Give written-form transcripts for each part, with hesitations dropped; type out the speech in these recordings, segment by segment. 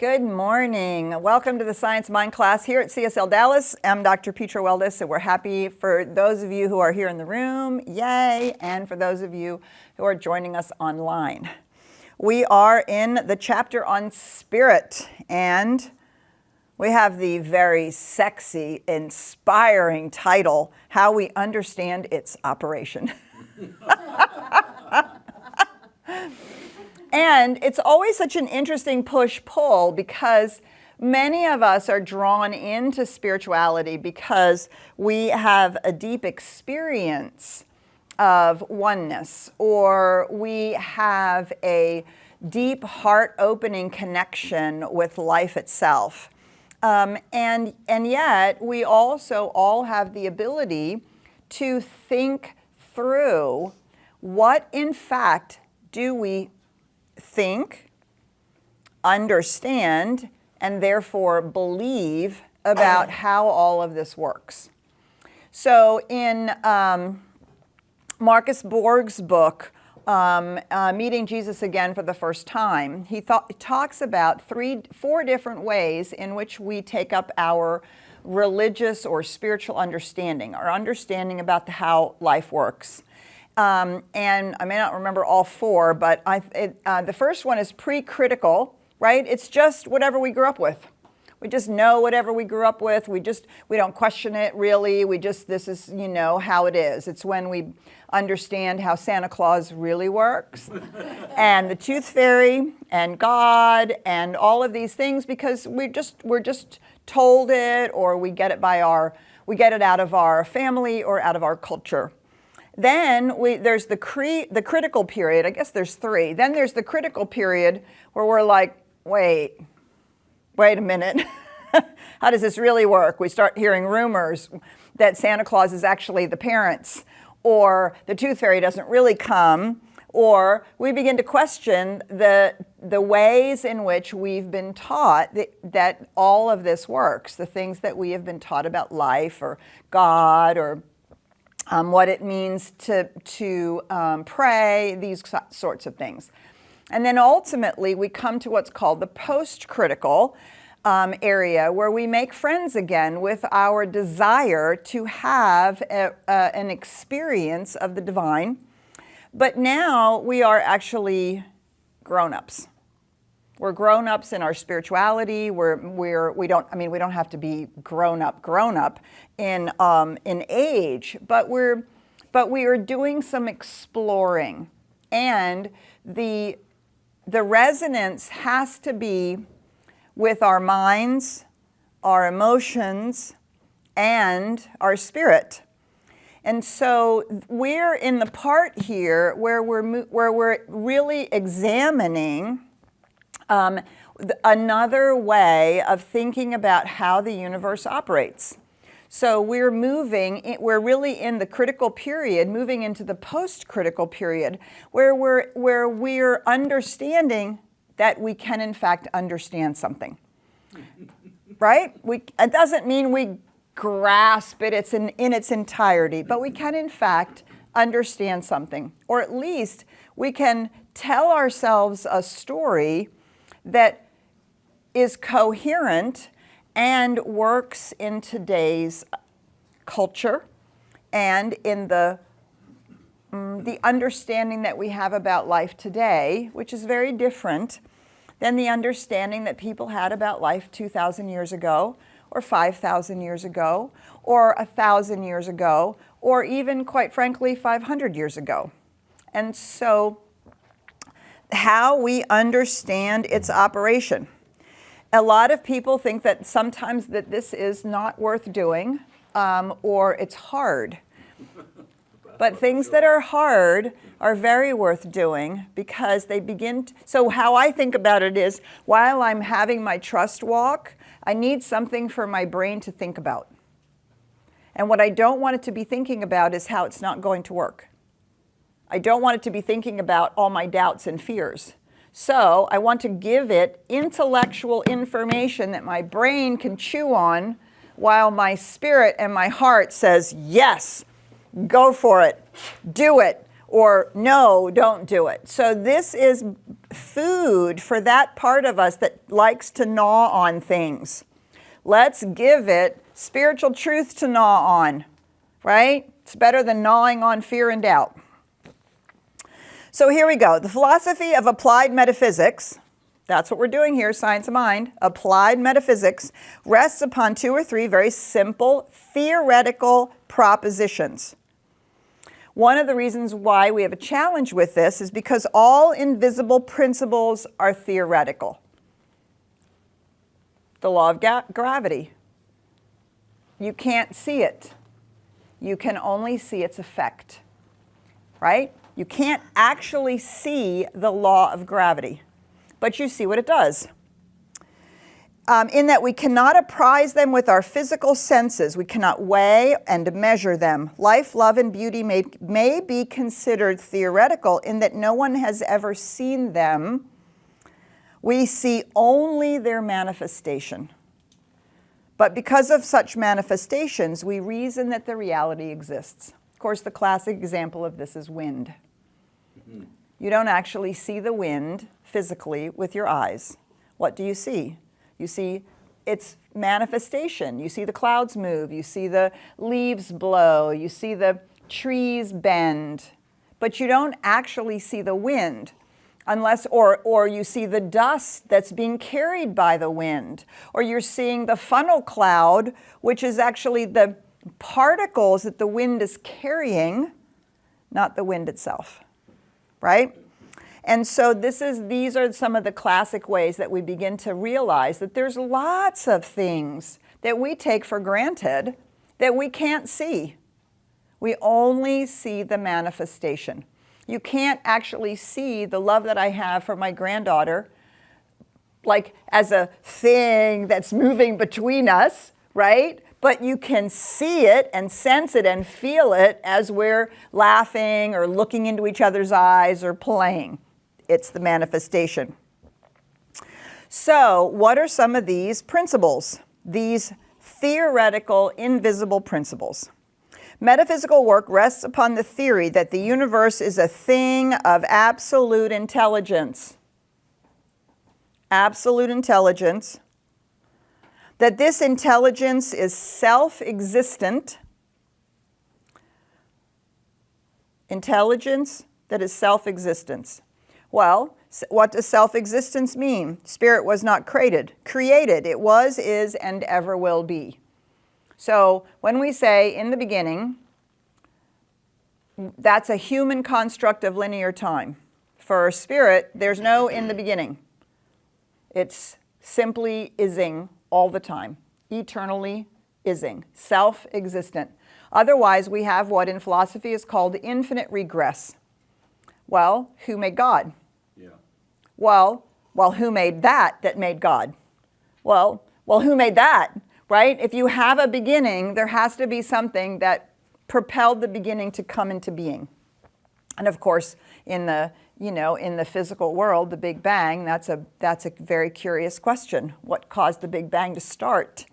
Good morning. Welcome to the Science Mind class here at CSLDallas. I'm Dr. Petra Weldis, and we're happy for those of you who are here in the room, yay, and for those of you who are joining us online. We are in the chapter on spirit, and we have the very sexy, inspiring title, How We Understand Its Operation. And it's always such an interesting push-pull because many of us are drawn into spirituality because we have a deep experience of oneness, or we have a deep heart-opening connection with life itself. And yet, we also all have the ability to think through what, in fact, do we think, understand, and therefore believe about how all of this works. So in Marcus Borg's book, Meeting Jesus Again for the First Time, he talks about four different ways in which we take up our religious or spiritual understanding, our understanding about how life works. And I may not remember all four, but the first one is pre-critical, right? It's just whatever we grew up with. We just know whatever we grew up with. We don't question it really. This is, how it is. It's when we understand how Santa Claus really works and the tooth fairy and God and all of these things, because we're just told it, or we get it out of our family or out of our culture. Then there's the critical period. I guess there's three. Then there's the critical period where we're like, wait a minute. How does this really work? We start hearing rumors that Santa Claus is actually the parents, or the tooth fairy doesn't really come, or we begin to question the ways in which we've been taught that all of this works, the things that we have been taught about life or God or what it means to pray, these sorts of things. And then ultimately we come to what's called the post-critical area, where we make friends again with our desire to have an experience of the divine. But now we are actually grown-ups. We're grown-ups in our spirituality. We don't have to be grown up in age, but we are doing some exploring, and the resonance has to be with our minds, our emotions, and our spirit. And so we're in the part here where we're really examining another way of thinking about how the universe operates. So we're really in the critical period, moving into the post-critical period, where we're understanding that we can in fact understand something, right? It doesn't mean we grasp it in its entirety, but we can in fact understand something, or at least we can tell ourselves a story that is coherent and works in today's culture and in the understanding that we have about life today, which is very different than the understanding that people had about life 2,000 years ago, or 5,000 years ago, or 1,000 years ago, or even, quite frankly, 500 years ago. And so how we understand its operation. A lot of people think that sometimes that this is not worth doing, or it's hard. But things that are hard are very worth doing, because they so how I think about it is, while I'm having my trust walk, I need something for my brain to think about. And what I don't want it to be thinking about is how it's not going to work. I don't want it to be thinking about all my doubts and fears. So I want to give it intellectual information that my brain can chew on, while my spirit and my heart says, yes, go for it, do it, or no, don't do it. So this is food for that part of us that likes to gnaw on things. Let's give it spiritual truth to gnaw on, right? It's better than gnawing on fear and doubt. So here we go. The philosophy of applied metaphysics, that's what we're doing here, science of mind, applied metaphysics, rests upon 2 or 3 very simple theoretical propositions. One of the reasons why we have a challenge with this is because all invisible principles are theoretical. The law of gravity. You can't see it. You can only see its effect, right? You can't actually see the law of gravity, but you see what it does. In that we cannot apprise them with our physical senses. We cannot weigh and measure them. Life, love, and beauty may be considered theoretical in that no one has ever seen them. We see only their manifestation. But because of such manifestations, we reason that the reality exists. Of course, the classic example of this is wind. You don't actually see the wind physically with your eyes. What do you see? You see its manifestation. You see the clouds move. You see the leaves blow. You see the trees bend. But you don't actually see the wind unless, or you see the dust that's being carried by the wind. Or you're seeing the funnel cloud, which is actually the particles that the wind is carrying, not the wind itself, right? And so these are some of the classic ways that we begin to realize that there's lots of things that we take for granted that we can't see. We only see the manifestation. You can't actually see the love that I have for my granddaughter like as a thing that's moving between us, right? But you can see it and sense it and feel it as we're laughing or looking into each other's eyes or playing. It's the manifestation. So, what are some of these principles? These theoretical, invisible principles. Metaphysical work rests upon the theory that the universe is a thing of absolute intelligence. Absolute intelligence. That this intelligence is self-existent. Intelligence that is self-existence. Well, what does self-existence mean? Spirit was not created. It was, is, and ever will be. So when we say in the beginning, that's a human construct of linear time. For spirit, there's no in the beginning. It's simply ising all the time, eternally ising, self-existent. Otherwise, we have what in philosophy is called infinite regress. Well, who made God? Yeah. Well, who made that made God? Well, who made that, right? If you have a beginning, there has to be something that propelled the beginning to come into being. And of course, in the physical world, the Big Bang, that's a very curious question. What caused the Big Bang to start?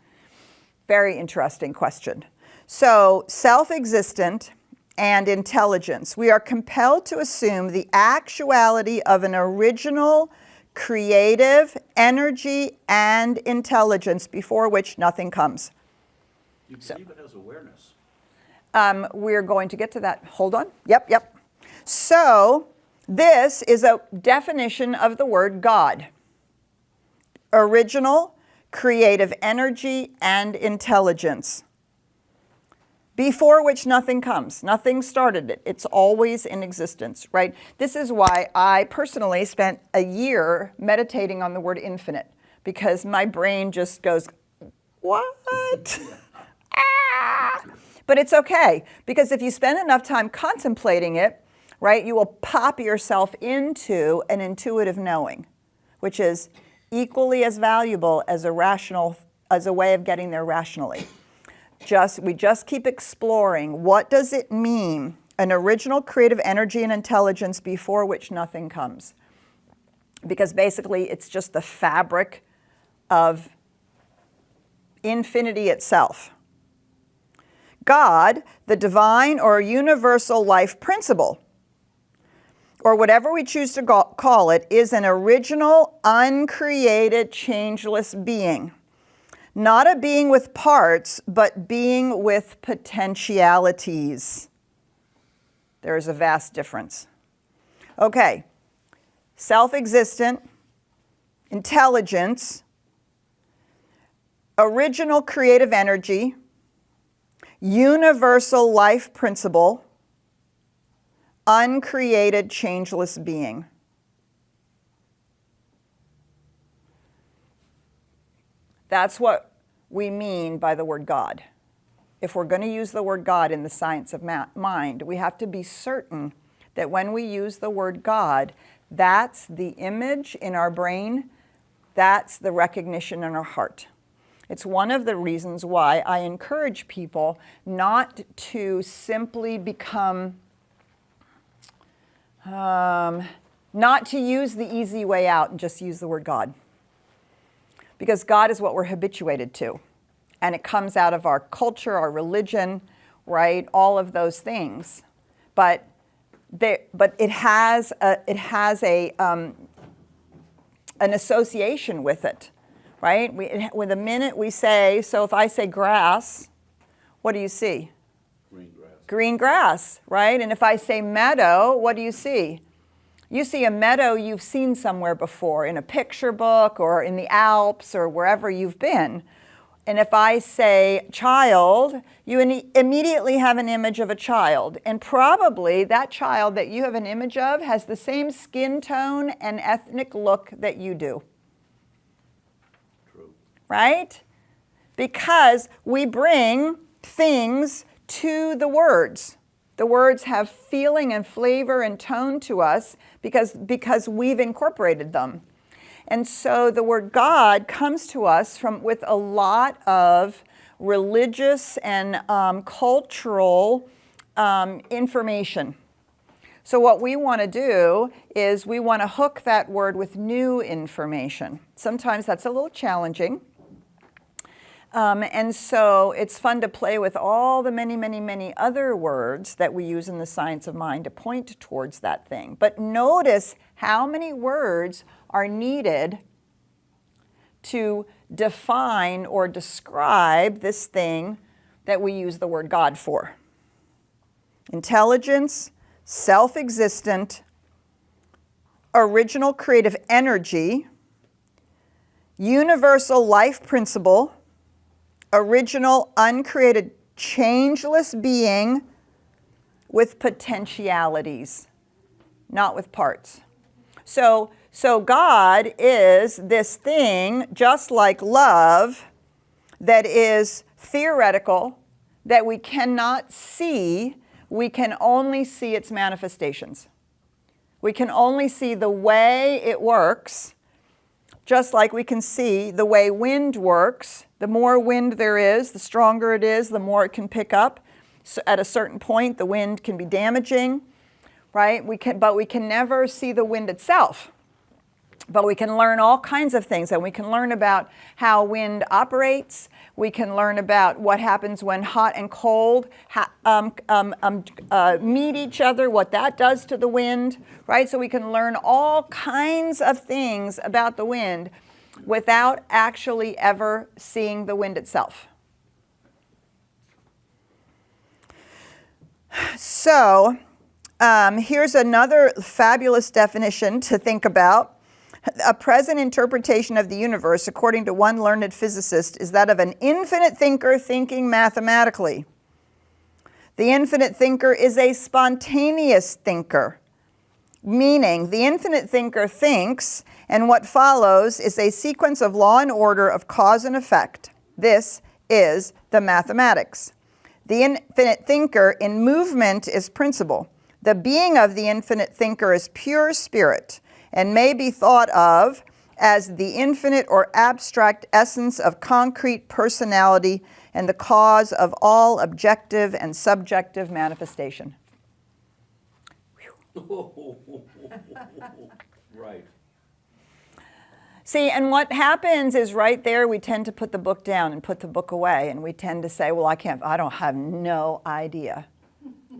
Very interesting question. So, self-existent and intelligence. We are compelled to assume the actuality of an original, creative energy and intelligence before which nothing comes. You believe it as awareness. We're going to get to that. Hold on. Yep. So, this is a definition of the word God. Original, creative energy, and intelligence. Before which nothing comes. Nothing started it. It's always in existence, right? This is why I personally spent a year meditating on the word infinite, because my brain just goes, what? But it's okay, because if you spend enough time contemplating it, right, you will pop yourself into an intuitive knowing, which is equally as valuable as a way of getting there rationally. We just keep exploring, what does it mean, an original creative energy and intelligence before which nothing comes? Because basically it's just the fabric of infinity itself. God, the divine or universal life principle, or whatever we choose to call it, is an original, uncreated, changeless being. Not a being with parts, but being with potentialities. There is a vast difference. Okay, self-existent, intelligence, original creative energy, universal life principle, uncreated, changeless being. That's what we mean by the word God. If we're going to use the word God in the science of mind, we have to be certain that when we use the word God, that's the image in our brain, that's the recognition in our heart. It's one of the reasons why I encourage people not to simply become, not to use the easy way out and just use the word God. Because God is what we're habituated to. And it comes out of our culture, our religion, right? All of those things. But it has an association with it, right? With the minute we say, so if I say grass, what do you see? Green grass. Green grass, right? And if I say meadow, what do you see? You see a meadow you've seen somewhere before, in a picture book or in the Alps or wherever you've been. And if I say child, you immediately have an image of a child. And probably that child that you have an image of has the same skin tone and ethnic look that you do. True. Right? Because we bring things to the words. The words have feeling and flavor and tone to us because we've incorporated them. And so the word God comes to us with a lot of religious and cultural information. So what we want to do is we want to hook that word with new information. Sometimes that's a little challenging. And so it's fun to play with all the many, many, many other words that we use in the science of mind to point towards that thing. But notice how many words are needed to define or describe this thing that we use the word God for. Intelligence, self-existent, original creative energy, universal life principle, original, uncreated, changeless being with potentialities, not with parts. So God is this thing, just like love, that is theoretical, that we cannot see. We can only see its manifestations. We can only see the way it works, just like we can see the way wind works. The more wind there is, the stronger it is, the more it can pick up. So at a certain point, the wind can be damaging, right? But we can never see the wind itself. But we can learn all kinds of things, and we can learn about how wind operates. We can learn about what happens when hot and cold meet each other, what that does to the wind, right? So we can learn all kinds of things about the wind without actually ever seeing the wind itself. So here's another fabulous definition to think about. A present interpretation of the universe, according to one learned physicist, is that of an infinite thinker thinking mathematically. The infinite thinker is a spontaneous thinker, meaning the infinite thinker thinks, and what follows is a sequence of law and order of cause and effect. This is the mathematics. The infinite thinker in movement is principle. The being of the infinite thinker is pure spirit, and may be thought of as the infinite or abstract essence of concrete personality and the cause of all objective and subjective manifestation. Right. See, and what happens is right there we tend to put the book down and put the book away, and we tend to say, well, I don't have no idea.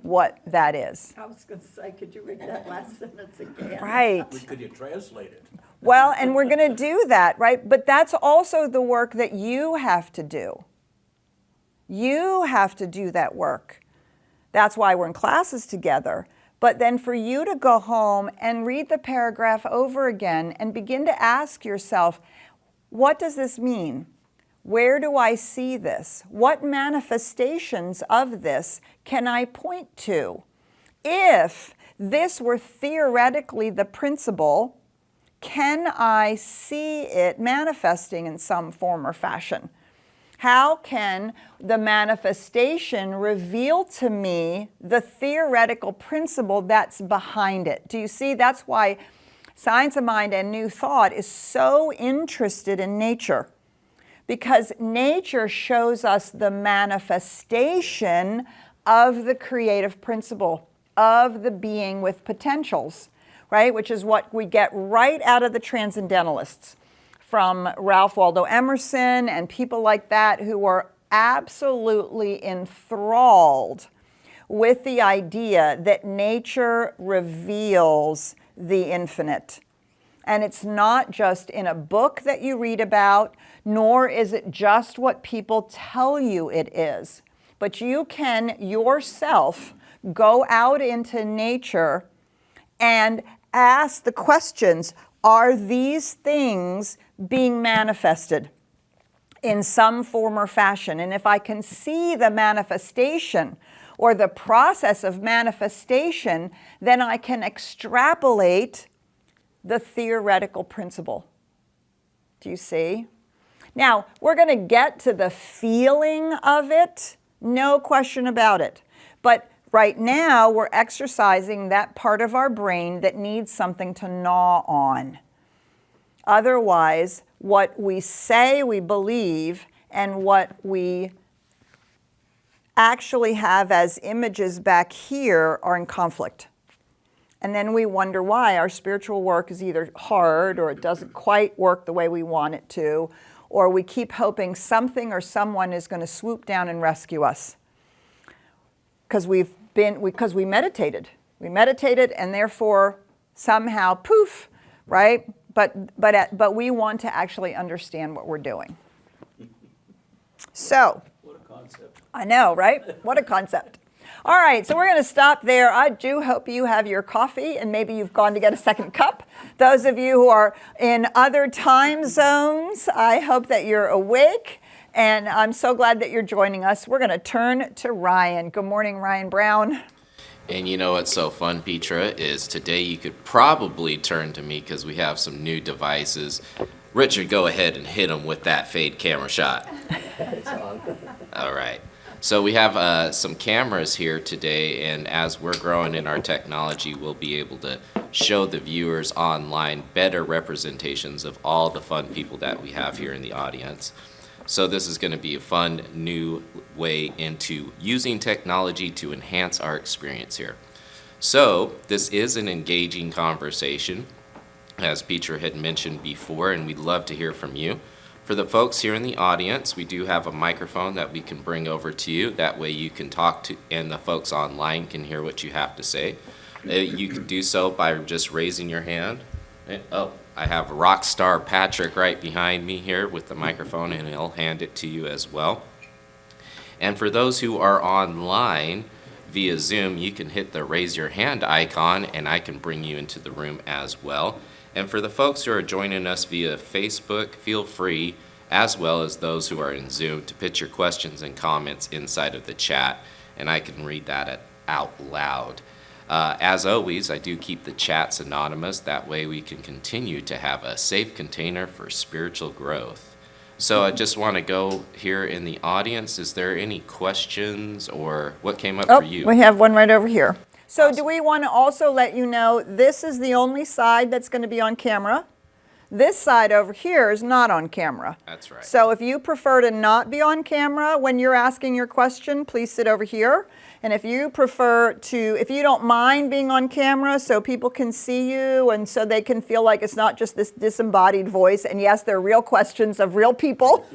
what that is. I was going to say, could you read that last sentence again? Right. Could you translate it? Well, and we're going to do that, right? But that's also the work that you have to do. You have to do that work. That's why we're in classes together. But then for you to go home and read the paragraph over again and begin to ask yourself, what does this mean? Where do I see this? What manifestations of this can I point to? If this were theoretically the principle, can I see it manifesting in some form or fashion? How can the manifestation reveal to me the theoretical principle that's behind it? Do you see? That's why Science of Mind and New Thought is so interested in nature, because nature shows us the manifestation of the creative principle, of the being with potentials, right? Which is what we get right out of the Transcendentalists, from Ralph Waldo Emerson and people like that, who are absolutely enthralled with the idea that nature reveals the infinite. And it's not just in a book that you read about, nor is it just what people tell you it is. But you can yourself go out into nature and ask the questions, are these things being manifested in some form or fashion? And if I can see the manifestation or the process of manifestation, then I can extrapolate the theoretical principle. Do you see? Now, we're going to get to the feeling of it, no question about it. But right now, we're exercising that part of our brain that needs something to gnaw on. Otherwise, what we say we believe and what we actually have as images back here are in conflict. And then we wonder why our spiritual work is either hard or it doesn't quite work the way we want it to, or we keep hoping something or someone is going to swoop down and rescue us. Because we meditated. We meditated, and therefore somehow poof, right? But we want to actually understand what we're doing. So, What a concept. I know, right? What a concept. All right, so we're going to stop there. I do hope you have your coffee and maybe you've gone to get a second cup. Those of you who are in other time zones, I hope that you're awake. And I'm so glad that you're joining us. We're going to turn to Ryan. Good morning, Ryan Brown. And you know what's so fun, Petra, is today you could probably turn to me because we have some new devices. Richard, go ahead and hit him with that fade camera shot. All right. So we have some cameras here today, and as we're growing in our technology, we'll be able to show the viewers online better representations of all the fun people that we have here in the audience. So this is going to be a fun new way into using technology to enhance our experience here. So this is an engaging conversation, as Petra had mentioned before, and we'd love to hear from you. For the folks here in the audience, we do have a microphone that we can bring over to you. That way you can talk to, and the folks online can hear what you have to say. You can do so by just raising your hand. Oh, I have rock star Patrick right behind me here with the microphone, and he'll hand it to you as well. And for those who are online via Zoom, you can hit the raise your hand icon, and I can bring you into the room as well. And for the folks who are joining us via Facebook, feel free, as well as those who are in Zoom, to put your questions and comments inside of the chat, and I can read that out loud. As always, I do keep the chats anonymous. That way we can continue to have a safe container for spiritual growth. So I just want to go here in the audience. Is there any questions or what came up for you? We have one right over here. So Awesome. do we want to also let you know this is the only side that's going to be on camera. This side over here is not on camera. That's right. So if you prefer to not be on camera when you're asking your question, please sit over here. And if you if you don't mind being on camera so people can see you and so they can feel like it's not just this disembodied voice, and yes, they're real questions of real people.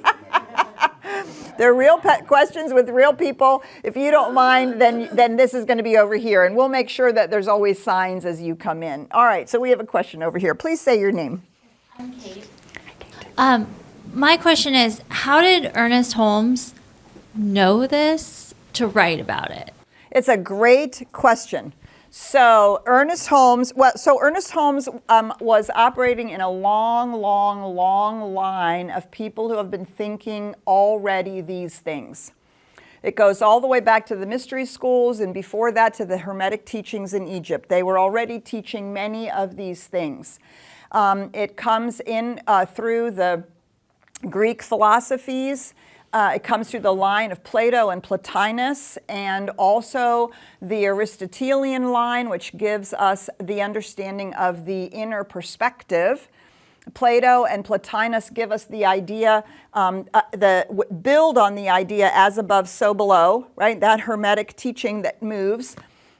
They're real questions with real people. If you don't mind, then this is going to be over here. And we'll make sure that there's always signs as you come in. All right, so we have a question over here. Please say your name. I'm Kate. My question is, how did Ernest Holmes know this to write about it? It's a great question. So Ernest Holmes was operating in a long line of people who have been thinking already these things. It goes all the way back to the mystery schools, and before that to the Hermetic teachings in Egypt. They were already teaching many of these things. It comes in through the Greek philosophies. It comes through the line of Plato and Plotinus, and also the Aristotelian line, which gives us the understanding of the inner perspective. Plato and Plotinus give us the idea, build on the idea as above, so below, right? That Hermetic teaching that moves.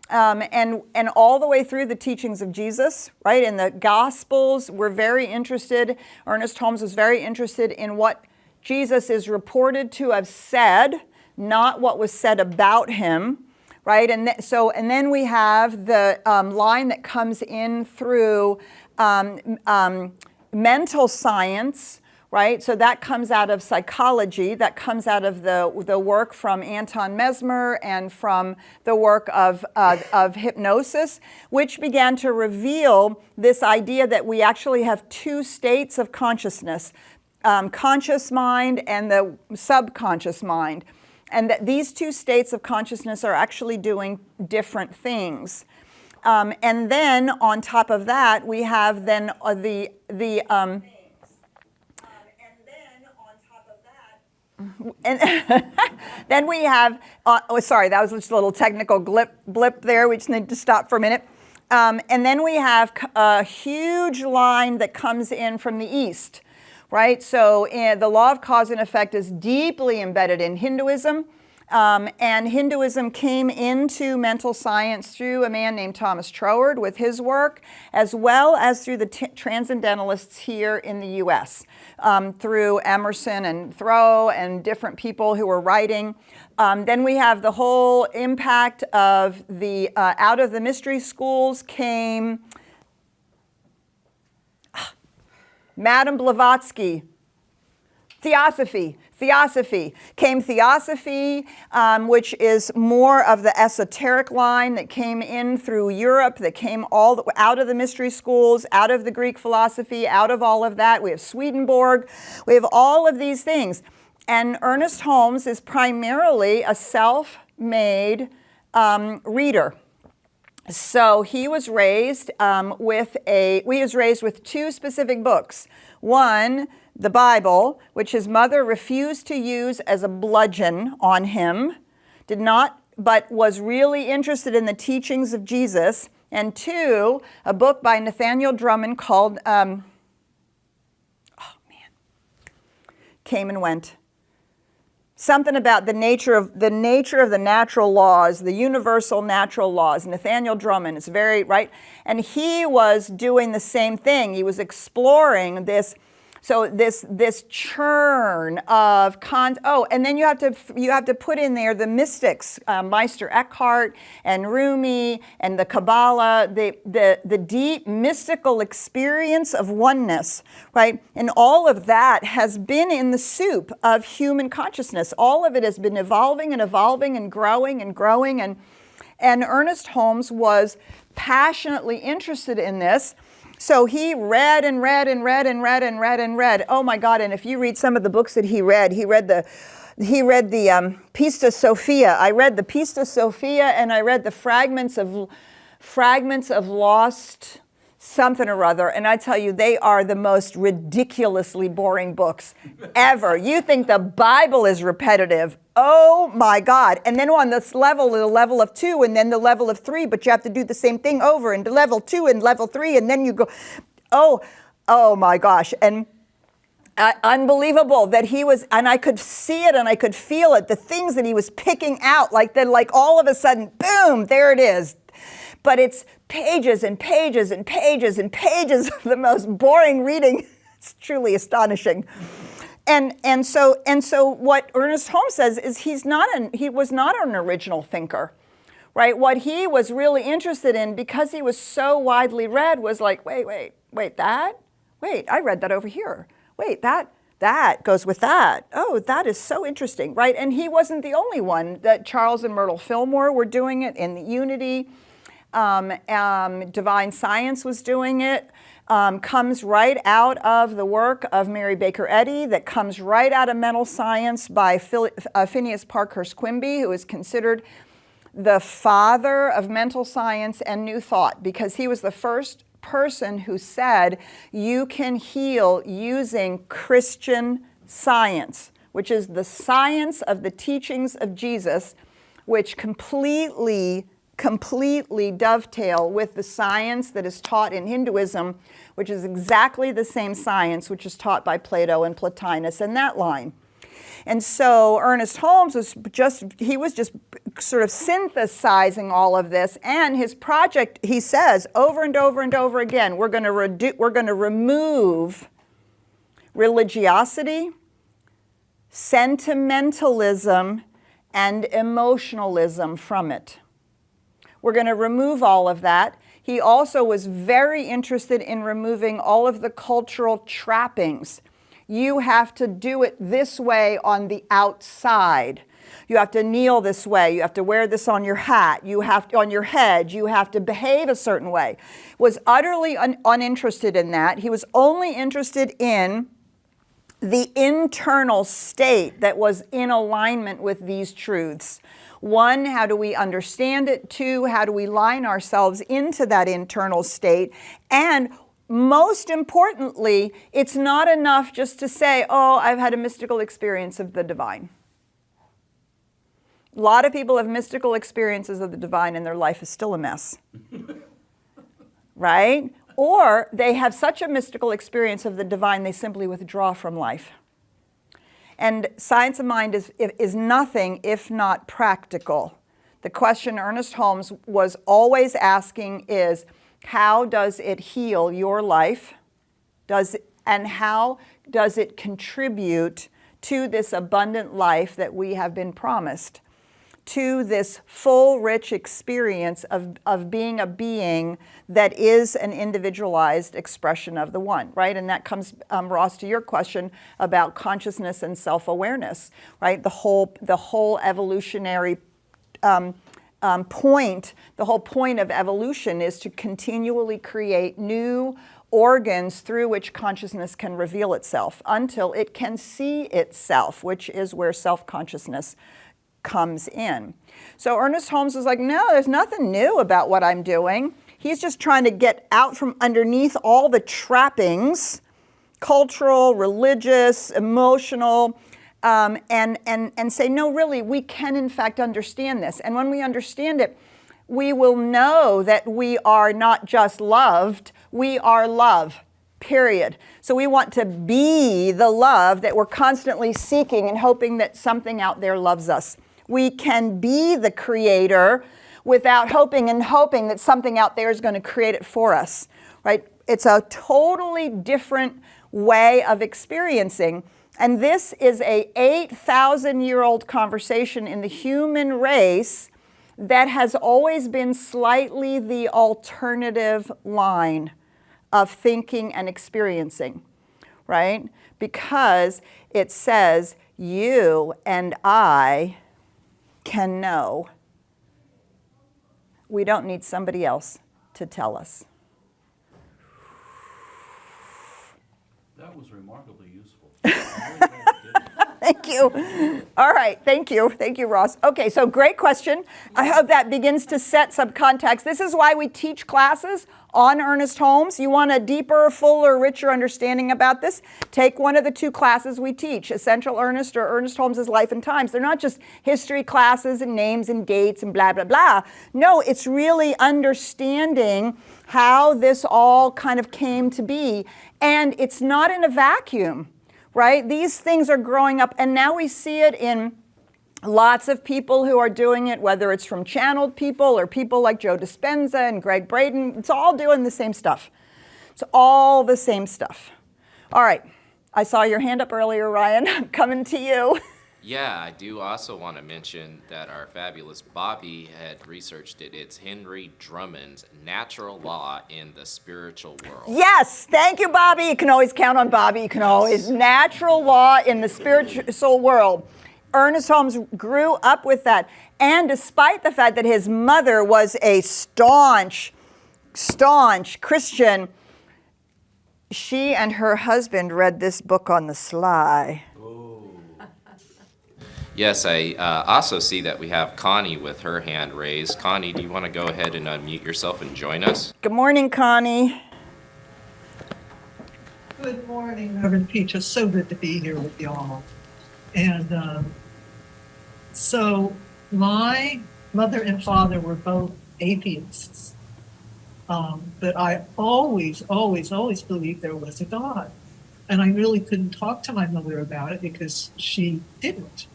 And all the way through the teachings of Jesus, right? In the Gospels, we're very interested, Ernest Holmes was very interested in what Jesus is reported to have said, not what was said about him, right? And then we have the line that comes in through mental science, right? So that comes out of psychology, that comes out of the work from Anton Mesmer and from the work of hypnosis, which began to reveal this idea that we actually have two states of consciousness, conscious mind and the subconscious mind, and that these two states of consciousness are actually doing different things. And then on top of that, we have then and then we have, sorry, that was just a little technical blip there. We just need to stop for a minute. And then we have a huge line that comes in from the East, right? So the law of cause and effect is deeply embedded in Hinduism. And Hinduism came into mental science through a man named Thomas Troward with his work, as well as through the transcendentalists here in the U.S., through Emerson and Thoreau and different people who were writing. Then we have the whole impact of the, out of the mystery schools came Madame Blavatsky, Theosophy. Came Theosophy, which is more of the esoteric line that came in through Europe, that came all out of the mystery schools, out of the Greek philosophy, out of all of that. We have Swedenborg. We have all of these things. And Ernest Holmes is primarily a self-made reader. So he was raised with two specific books. One, the Bible, which his mother refused to use as a bludgeon on him, but was really interested in the teachings of Jesus. And two, a book by Nathaniel Drummond called, Came and Went. Something about the nature of the natural laws, the universal natural laws. Nathaniel Drummond is very, right? And he was doing the same thing. He was exploring this. So this churn of and then you have to put in there the mystics, Meister Eckhart and Rumi and the Kabbalah, the deep mystical experience of oneness, right? And all of that has been in the soup of human consciousness. All of it has been evolving and evolving and growing and growing, and Ernest Holmes was passionately interested in this. So he read and read and read and read and read and read. Oh my God! And if you read some of the books that he read the Pista Sophia. I read the Pista Sophia, and I read the fragments of lost something or other. And I tell you, they are the most ridiculously boring books ever. You think the Bible is repetitive? Oh my God. And then on this level, the level of 2 and then the level of 3, but you have to do the same thing over and level 2 and level 3, and then you go, oh my gosh. And unbelievable that he was, and I could see it and I could feel it, the things that he was picking out, like all of a sudden, boom, there it is. But it's pages and pages and pages and pages of the most boring reading. It's truly astonishing. And so what Ernest Holmes says is he was not an original thinker, right? What he was really interested in, because he was so widely read, was like, wait, I read that over here. Wait, that goes with that. Oh, that is so interesting, right? And he wasn't the only one. That Charles and Myrtle Fillmore were doing it in the Unity. Divine Science was doing it. Comes right out of the work of Mary Baker Eddy, that comes right out of Mental Science by Phineas Parkhurst Quimby, who is considered the father of mental science and New Thought, because he was the first person who said you can heal using Christian science, which is the science of the teachings of Jesus, which completely dovetail with the science that is taught in Hinduism, which is exactly the same science which is taught by Plato and Plotinus in that line. And so Ernest Holmes was just sort of synthesizing all of this, and his project, he says over and over and over again, we're going to remove religiosity, sentimentalism, and emotionalism from it. We're going to remove all of that. He also was very interested in removing all of the cultural trappings. You have to do it this way on the outside. You have to kneel this way. You have to wear this on your hat. You have to, on your head. You have to behave a certain way. Was utterly uninterested in that. He was only interested in the internal state that was in alignment with these truths. One, how do we understand it? Two, how do we line ourselves into that internal state? And most importantly, it's not enough just to say, oh, I've had a mystical experience of the divine. A lot of people have mystical experiences of the divine and their life is still a mess. Right? Or they have such a mystical experience of the divine, they simply withdraw from life. And science of mind is nothing if not practical. The question Ernest Holmes was always asking is, how does it heal your life? And how does it contribute to this abundant life that we have been promised? To this full, rich experience of being a being that is an individualized expression of the one, right? And that comes, Ross, to your question about consciousness and self-awareness, right? The whole evolutionary point, the whole point of evolution is to continually create new organs through which consciousness can reveal itself until it can see itself, which is where self-consciousness comes in. So Ernest Holmes was like, no, there's nothing new about what I'm doing. He's just trying to get out from underneath all the trappings, cultural, religious, emotional, and say, no, really, we can in fact understand this. And when we understand it, we will know that we are not just loved, we are love, period. So we want to be the love that we're constantly seeking and hoping that something out there loves us. We can be the creator without hoping that something out there is going to create it for us, right? It's a totally different way of experiencing. And this is a 8,000-year-old conversation in the human race that has always been slightly the alternative line of thinking and experiencing, right? Because it says, you and I can know. We don't need somebody else to tell us. That was remarkably useful. I'm really glad you did it. Thank you. All right, thank you. Thank you, Ross. Okay, so great question. I hope that begins to set some context. This is why we teach classes on Ernest Holmes. You want a deeper, fuller, richer understanding about this? Take one of the two classes we teach, Essential Ernest or Ernest Holmes' Life and Times. They're not just history classes and names and dates and blah, blah, blah. No, it's really understanding how this all kind of came to be. And it's not in a vacuum, right? These things are growing up, and now we see it in lots of people who are doing it, whether it's from channeled people or people like Joe Dispenza and Greg Braden. It's all doing the same stuff. It's all the same stuff. All right. I saw your hand up earlier, Ryan. I'm coming to you. Yeah, I do also want to mention that our fabulous Bobby had researched it. It's Henry Drummond's Natural Law in the Spiritual World. Yes, thank you, Bobby. You can always count on Bobby. You can always. Natural law in the spiritual world. Ernest Holmes grew up with that. And despite the fact that his mother was a staunch Christian, she and her husband read this book on the sly. Yes, I also see that we have Connie with her hand raised. Connie, do you want to go ahead and unmute yourself and join us? Good morning, Connie. Good morning, Reverend Peach. It's so good to be here with y'all. And so my mother and father were both atheists. But I always believed there was a God. And I really couldn't talk to my mother about it because she didn't.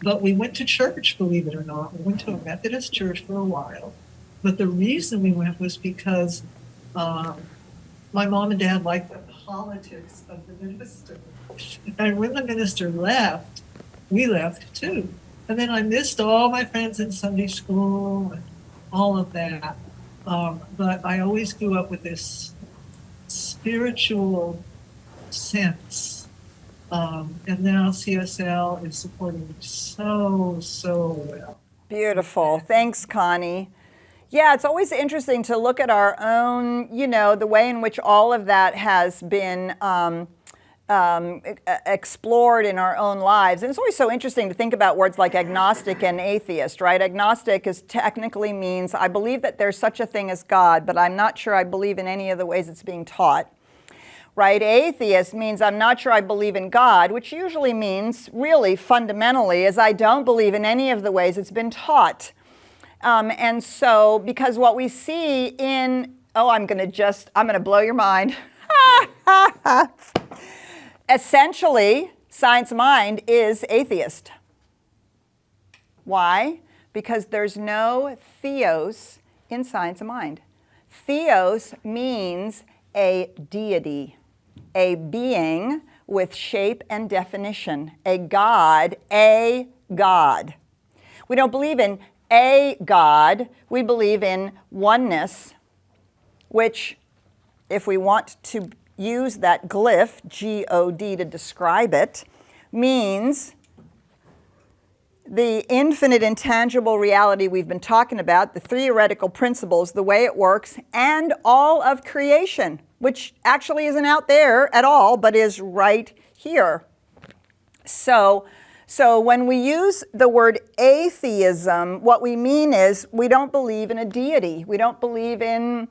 But we went to church, believe it or not. We went to a Methodist church for a while. But the reason we went was because my mom and dad liked the politics of the minister. And when the minister left, we left too. And then I missed all my friends in Sunday school and all of that. But I always grew up with this spiritual sense. And now CSL is supporting me so well. Beautiful. Thanks, Connie. Yeah, it's always interesting to look at our own, the way in which all of that has been explored in our own lives. And it's always so interesting to think about words like agnostic and atheist, right? Agnostic technically means I believe that there's such a thing as God, but I'm not sure I believe in any of the ways it's being taught. Right? Atheist means I'm not sure I believe in God, which usually means really fundamentally is I don't believe in any of the ways it's been taught. And so because what we see in, I'm going to blow your mind. Essentially, science mind is atheist. Why? Because there's no theos in science mind. Theos means a deity, a being with shape and definition, a God. We don't believe in a God, we believe in oneness, which, if we want to use that glyph, G-O-D, to describe it, means the infinite intangible reality we've been talking about, the theoretical principles, the way it works, and all of creation, which actually isn't out there at all, but is right here. So when we use the word atheism, what we mean is we don't believe in a deity. We don't believe in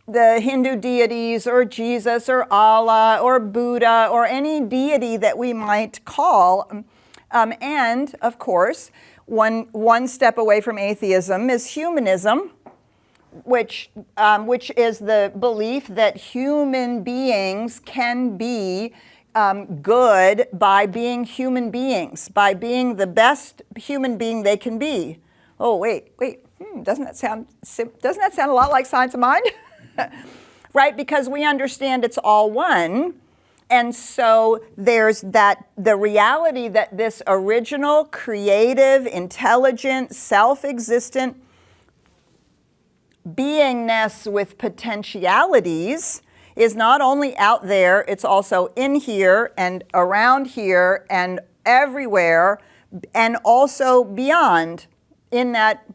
the Hindu deities or Jesus or Allah or Buddha or any deity that we might call. And, of course, one step away from atheism is humanism, which is the belief that human beings can be good by being human beings, by being the best human being they can be. Oh, wait. Doesn't that sound a lot like science of mind? Right? Because we understand it's all one. And so there's the reality that this original, creative, intelligent, self-existent beingness with potentialities is not only out there, it's also in here and around here and everywhere, and also beyond in that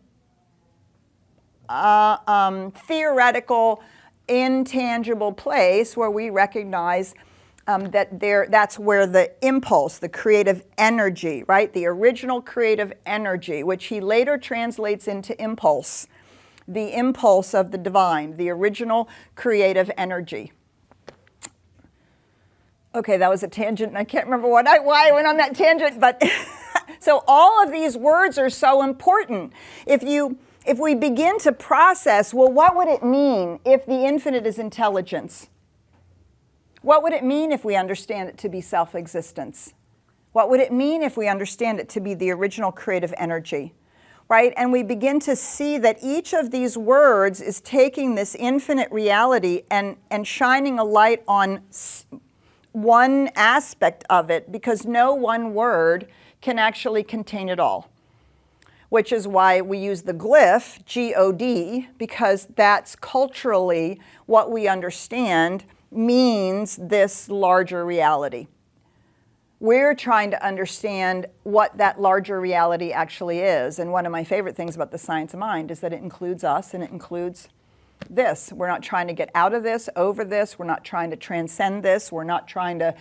theoretical, intangible place where we recognize that's where the impulse, the creative energy, right? The original creative energy, which he later translates into impulse. The impulse of the divine, the original creative energy. Okay, that was a tangent, and I can't remember why I went on that tangent, but so all of these words are so important. If we begin to process, well, what would it mean if the infinite is intelligence? What would it mean if we understand it to be self-existence? What would it mean if we understand it to be the original creative energy? Right? And we begin to see that each of these words is taking this infinite reality and shining a light on one aspect of it because no one word can actually contain it all, which is why we use the glyph, G-O-D, because that's culturally what we understand means this larger reality. We're trying to understand what that larger reality actually is. And one of my favorite things about the science of mind is that it includes us and it includes this. We're not trying to get out of this, over this. We're not trying to transcend this. We're not trying to,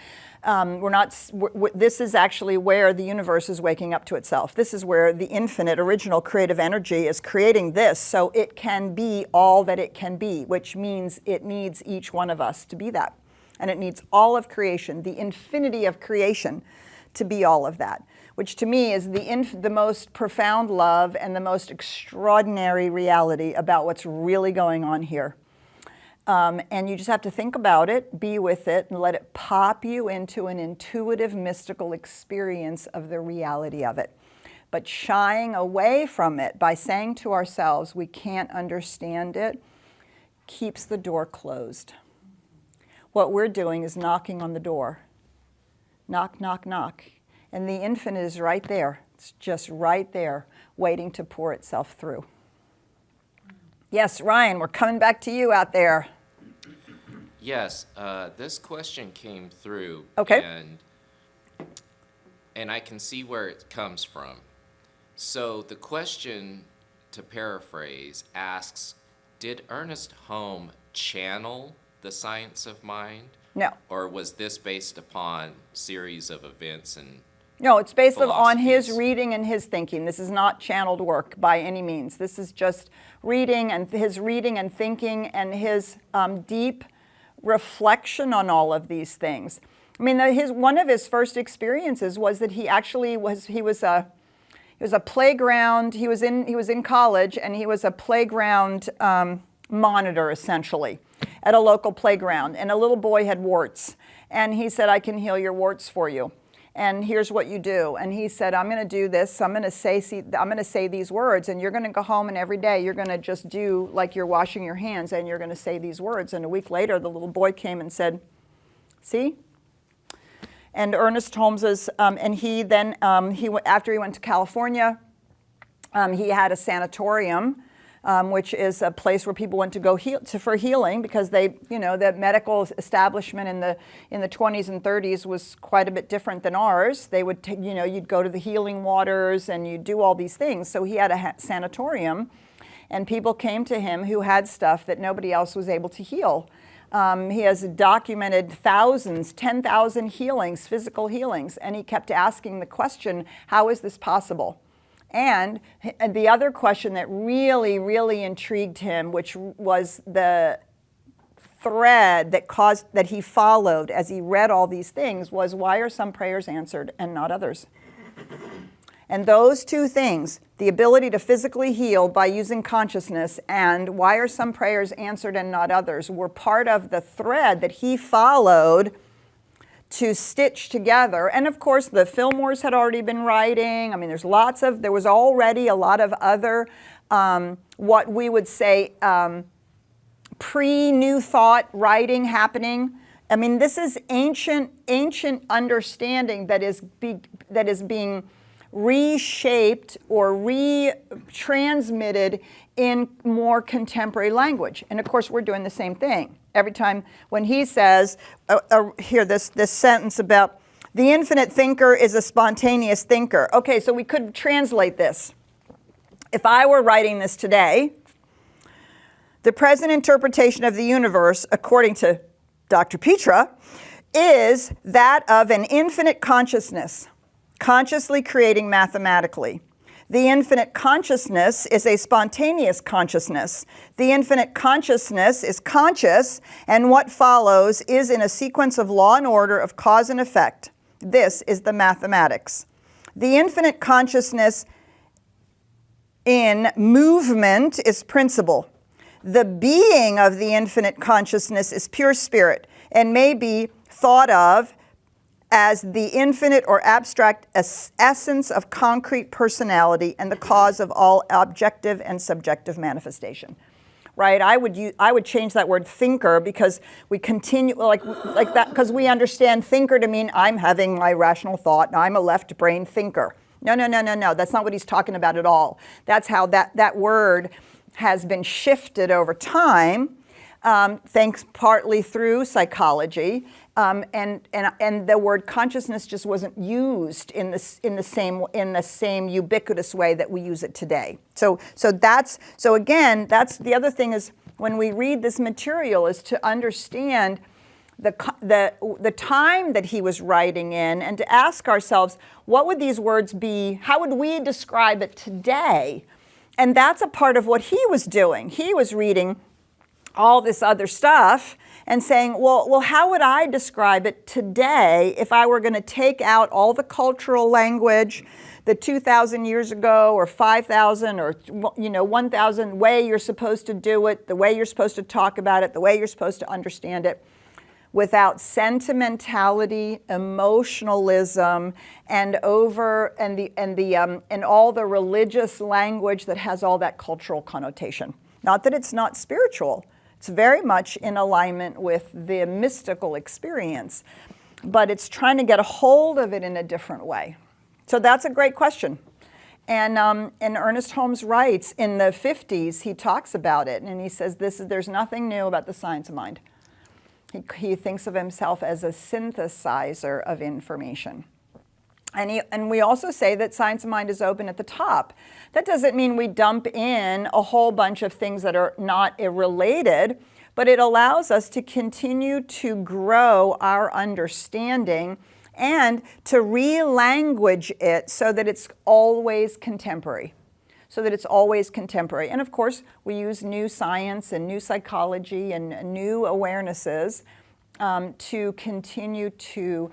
this is actually where the universe is waking up to itself. This is where the infinite original creative energy is creating this so it can be all that it can be, which means it needs each one of us to be that. And it needs all of creation, the infinity of creation, to be all of that, which to me is the most profound love and the most extraordinary reality about what's really going on here. And you just have to think about it, be with it, and let it pop you into an intuitive, mystical experience of the reality of it. But shying away from it by saying to ourselves, we can't understand it, keeps the door closed. What we're doing is knocking on the door. Knock, knock, knock. And the infinite is right there. It's just right there, waiting to pour itself through. Yes, Ryan, we're coming back to you out there. Yes, this question came through. Okay. And I can see where it comes from. So the question, to paraphrase, asks, did Ernest Holmes channel the science of mind? No. Or was this based upon series of events and No, it's based on his philosophies? reading and his thinking. This is not channeled work by any means. This is just reading and thinking and his deep reflection on all of these things. I mean, one of his first experiences was that he was a playground. He was in college, and he was a playground monitor essentially at a local playground, and a little boy had warts, and he said, I can heal your warts for you, and here's what you do. And he said, I'm going to do this. I'm going to say these words, and you're going to go home, and every day you're going to just do like you're washing your hands, and you're going to say these words. And a week later, the little boy came and said, see? And Ernest Holmes and he then, after he went to California, he had a sanatorium, which is a place where people went to go for healing, because the medical establishment in the 20s and 30s was quite a bit different than ours. They would, you'd go to the healing waters and you'd do all these things. So he had a sanatorium, and people came to him who had stuff that nobody else was able to heal. He has documented 10,000 healings, physical healings, and he kept asking the question, how is this possible? And the other question that really, really intrigued him, which was the thread that he followed as he read all these things, was why are some prayers answered and not others? And those two things, the ability to physically heal by using consciousness and why are some prayers answered and not others, were part of the thread that he followed to stitch together. And of course, the Fillmores had already been writing. I mean, there was already a lot of other, what we would say, pre-New Thought writing happening. I mean, this is ancient understanding that is being reshaped or retransmitted in more contemporary language. And of course, we're doing the same thing. Every time when he says, here, this sentence about the infinite thinker is a spontaneous thinker. Okay, so we could translate this. If I were writing this today, the present interpretation of the universe, according to Dr. Petra, is that of an infinite consciousness, consciously creating mathematically. The infinite consciousness is a spontaneous consciousness. The infinite consciousness is conscious, and what follows is in a sequence of law and order of cause and effect. This is the mathematics. The infinite consciousness in movement is principle. The being of the infinite consciousness is pure spirit and may be thought of as the infinite or abstract essence of concrete personality and the cause of all objective and subjective manifestation. right? I would change that word thinker, because we continue like that, because we understand thinker to mean I'm having my rational thought and I'm a left brain thinker. No. That's not what he's talking about at all. That's how that word has been shifted over time, thanks partly through psychology, and the word consciousness just wasn't used in the same ubiquitous way that we use it today. So again, that's the other thing, is when we read this material, is to understand the time that he was writing in, and to ask ourselves, what would these words be? How would we describe it today? And that's a part of what he was doing. He was reading all this other stuff and saying, well, how would I describe it today if I were going to take out all the cultural language, the 2,000 years ago or 5,000 or 1,000 way you're supposed to do it, the way you're supposed to talk about it, the way you're supposed to understand it, without sentimentality, emotionalism, and all the religious language that has all that cultural connotation. Not that it's not spiritual. It's very much in alignment with the mystical experience, but it's trying to get a hold of it in a different way. So that's a great question. And Ernest Holmes writes, in the 50s, he talks about it, and he says there's nothing new about the science of mind. He thinks of himself as a synthesizer of information. And we also say that science of mind is open at the top. That doesn't mean we dump in a whole bunch of things that are not related, but it allows us to continue to grow our understanding and to re-language it so that it's always contemporary. And of course, we use new science and new psychology and new awarenesses to continue to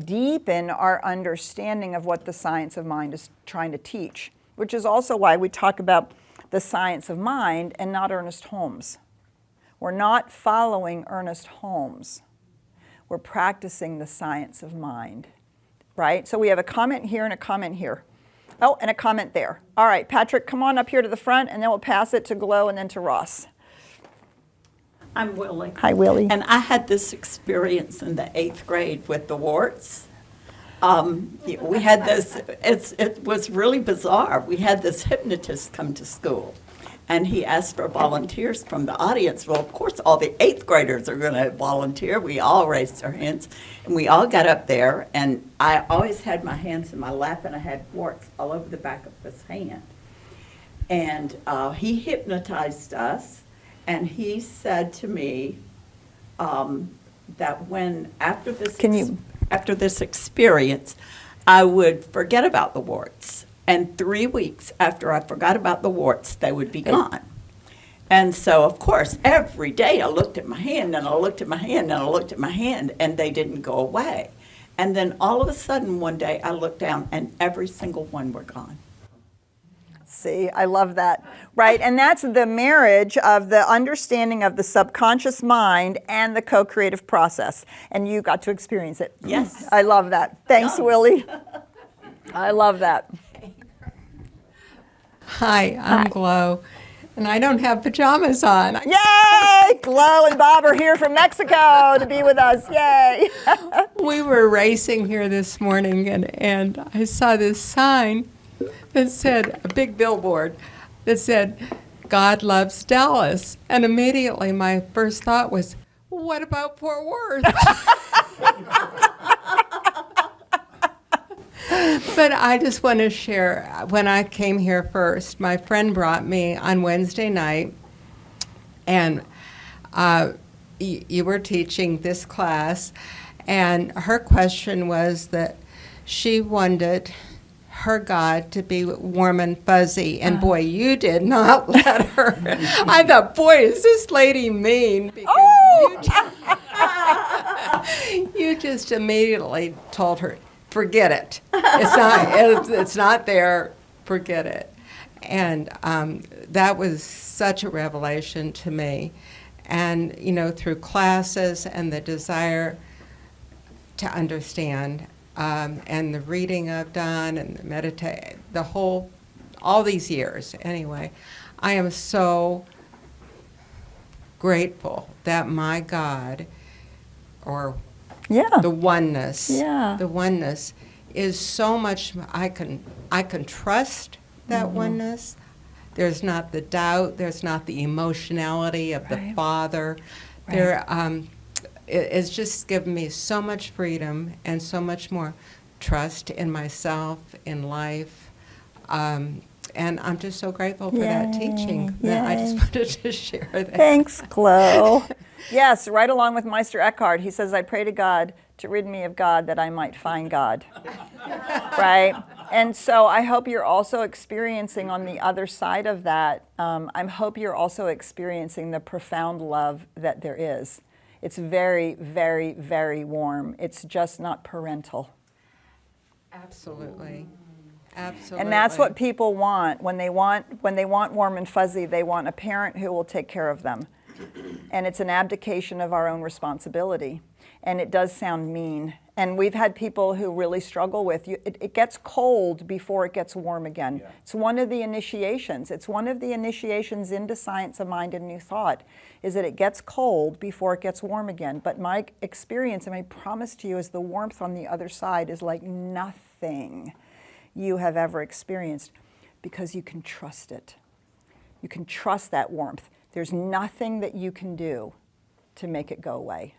deepen our understanding of what the science of mind is trying to teach, which is also why we talk about the science of mind and not Ernest Holmes. We're not following Ernest Holmes. We're practicing the science of mind, right? So we have a comment here and a comment here. Oh, and a comment there. All right, Patrick, come on up here to the front, and then we'll pass it to Glow and then to Ross. I'm Willie. Hi, Willie. And I had this experience in the 8th grade with the warts. We had this, it was really bizarre. We had this hypnotist come to school, and he asked for volunteers from the audience. Well, of course, all the 8th graders are going to volunteer. We all raised our hands, and we all got up there, and I always had my hands in my lap, and I had warts all over the back of his hand. And he hypnotized us, and he said to me that after this experience, I would forget about the warts. And 3 weeks after I forgot about the warts, they would be gone. And so, of course, every day I looked at my hand, and I looked at my hand, and I looked at my hand, and they didn't go away. And then all of a sudden, one day, I looked down, and every single one were gone. See, I love that, right? And that's the marriage of the understanding of the subconscious mind and the co-creative process. And you got to experience it. Yes. I love that. Thanks, Willie. I love that. Hi, I'm Glow, and I don't have pajamas on. Yay! Glow and Bob are here from Mexico to be with us. Yay! We were racing here this morning, and I saw this sign that said, a big billboard, that said, God loves Dallas. And immediately my first thought was, what about Fort Worth? But I just want to share, when I came here first, my friend brought me on Wednesday night, and you were teaching this class, and her question was that she wanted her God to be warm and fuzzy, and boy, you did not let her. I thought, boy, is this lady mean? Because you just immediately told her, forget it. It's not there. Forget it. And that was such a revelation to me. And through classes and the desire to understand, and the reading I've done and the all these years anyway, I am so grateful that my God, or Yeah. the oneness, Yeah. the oneness is so much. I can trust that oneness. There's not the doubt. There's not the emotionality of the Right. Father. Right. There, it's just given me so much freedom and so much more trust in myself, in life. And I'm just so grateful for that Yay, teaching that I just yay. wanted to share that. Thanks, Chloe. Yes, right along with Meister Eckhart. He says, I pray to God to rid me of God that I might find God. Right? And so I hope you're also experiencing on the other side of that, I hope you're also experiencing the profound love that there is. It's very, very, very warm. It's just not parental. Absolutely. Absolutely. And that's what people want. When they want warm and fuzzy, they want a parent who will take care of them. And it's an abdication of our own responsibility. And it does sound mean. And we've had people who really struggle with it gets cold before it gets warm again. Yeah. It's one of the initiations. It's one of the initiations into Science of Mind and New Thought, is that it gets cold before it gets warm again. But my experience, and I promise to you, is the warmth on the other side is like nothing you have ever experienced, because you can trust it. You can trust that warmth. There's nothing that you can do to make it go away.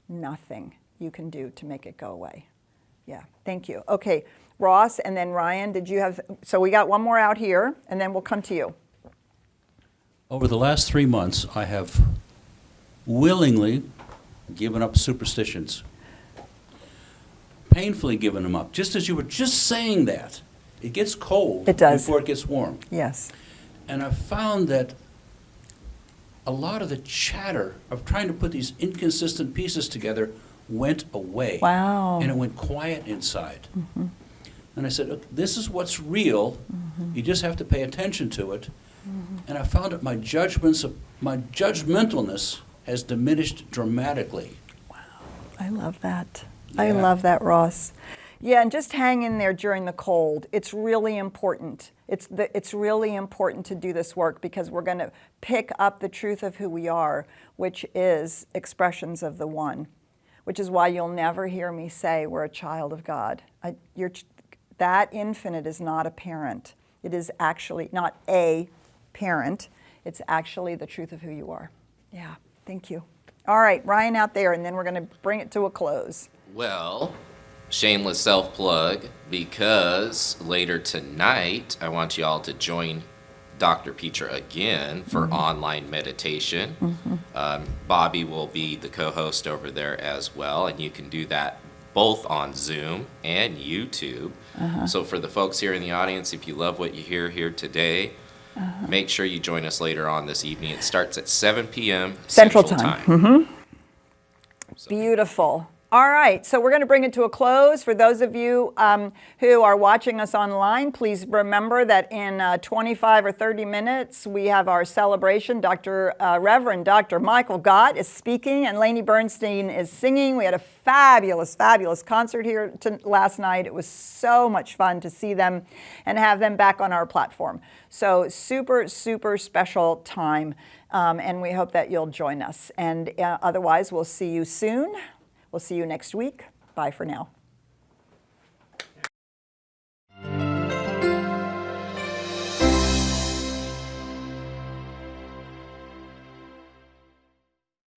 Nothing you can do to make it go away. Yeah, thank you. Okay, Ross and then Ryan, did you have, so we got one more out here, and then we'll come to you. Over the last 3 months, I have willingly given up superstitions. Painfully given them up. Just as you were just saying that, it gets cold It does. before it gets warm. Yes. And I've found that a lot of the chatter of trying to put these inconsistent pieces together went away. Wow. And it went quiet inside. And I said, "Look, this is what's real. You just have to pay attention to it." And I found that my judgmentalness has diminished dramatically. I love that. I Yeah. love that, Ross. Yeah, and just hang in there during the cold. It's really important. It's really important to do this work, because we're going to pick up the truth of who we are, which is expressions of the One, which is why you'll never hear me say we're a child of God. That infinite is not a parent. It is actually not a parent. It's actually the truth of who you are. Yeah, thank you. All right, Ryan out there, and then we're going to bring it to a close. Well, shameless self-plug, because later tonight I want you all to join Dr. Petra again for online meditation. Bobby will be the co-host over there as well, and you can do that both on Zoom and YouTube. So for the folks here in the audience, if you love what you hear here today, make sure you join us later on this evening. It starts at 7 p.m. Central Central Time. Beautiful. All right, so we're going to bring it to a close. For those of you who are watching us online, please remember that in 25 or 30 minutes, we have our celebration. Reverend Dr. Michael Gott is speaking, and Lainey Bernstein is singing. We had a fabulous, fabulous concert here last night. It was so much fun to see them and have them back on our platform. So super, super special time, and we hope that you'll join us. And otherwise, we'll see you soon. We'll see you next week. Bye for now.